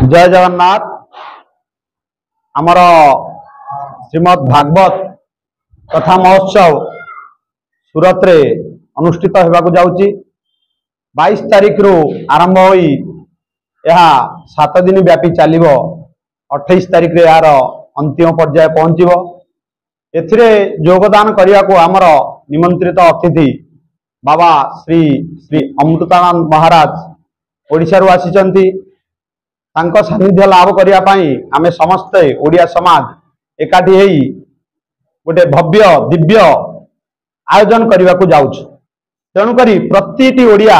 जय जगन्नाथ। आमर श्रीमद भागवत कथा महोत्सव सूरत रे अनुष्ठित होगाकू जाउची। 22 तारीख रु आरंभ होई यह 7 दिन व्यापी चलिबो। 28 तारीख रे यार अंतिम पर्याय पहुंचीबो। एथिरे योगदान करिया को आमर निमंत्रित अतिथि बाबा श्री श्री अमृतानंद महाराज ओडिशा रु आसीचंती। तांको सानिध्य लाभ करिया पाई आमे समस्ते ओडिया समाज एकाठी हेई गोटे भव्य दिव्य आयोजन करने को जाउछु। तेणु करी प्रतिटी ओडिया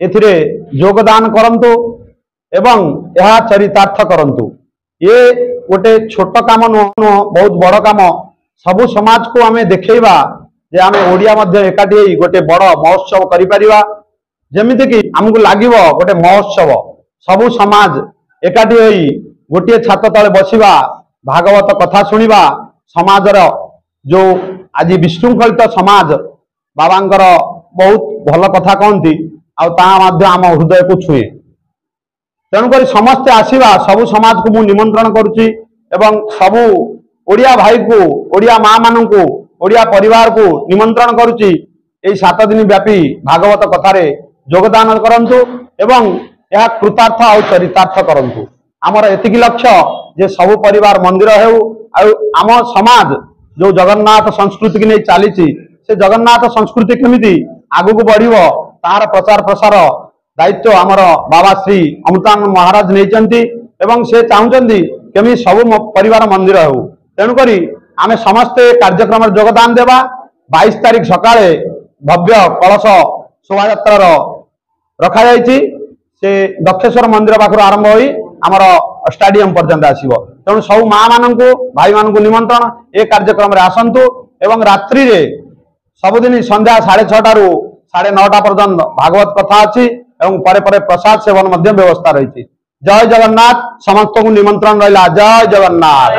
एथिरे योगदान करंतु एवं यह चरितार्थ करंतु। ये गोटे छोट काम नुह, बहुत बड़ काम। सबु समाज को आमे देखैबा जे आमे ओडिया मध्य एकाठी हेई गोटे बड़ महोत्सव करि परिबा। जेमिति कि हमकु लागिबो गोटे महोत्सव, सबु समाज एकाठी होई गोटे छात तले बसिबा, भागवत कथा सुनिबा। समाजर जो आज विशृंखलित समाज बाबांकर बहुत भल कथा कहती आम हृदय को छुए। तेणुक समस्ते आसवा, सबु समाज को मुझे निमंत्रण करुच्ची एवं सबु ओडिया भाई को, ओडिया माँ मान को, ओडिया परिवार को निमंत्रण करुच्ची। 7 दिन व्यापी भागवत कथारे योगदान करंतु एवं यह कृतार्थ और चरितार्थ करंतु। आमर एतिकी लक्ष्य जे सबु परिवार मंदिर हेउ आम समाज जो जगन्नाथ संस्कृति की नहीं चली से जगन्नाथ संस्कृति केमिति आगु को बढ़िबो तार प्रचार प्रसार दायित्व आमर बाबा श्री अमृतानंद महाराज नहीं एवं से चाहते केमी सबु परिवार मंदिर हेउ। तेणुक आमे समस्ते कार्यक्रम योगदान देवा। 22 तारीख सकाळे भव्य कलश शोभा यात्रा रखा जायछि। से दक्षेश्वर मंदिर पाखर आरंभ होई आमर स्टाडियम पर्यंत आसीबो। तेणु सब माँ मान को, भाई मान को निमंत्रण ए कार्यक्रम रे आसंतु एवं रात्रि रे सबुदिन संध्या 6:30 रु 9:30 पर्यंत भागवत कथा अछि एवं परे परे प्रसाद सेवन मध्य व्यवस्था रही। जय जगन्नाथ। समस्त को निमंत्रण रहा। जय जगन्नाथ।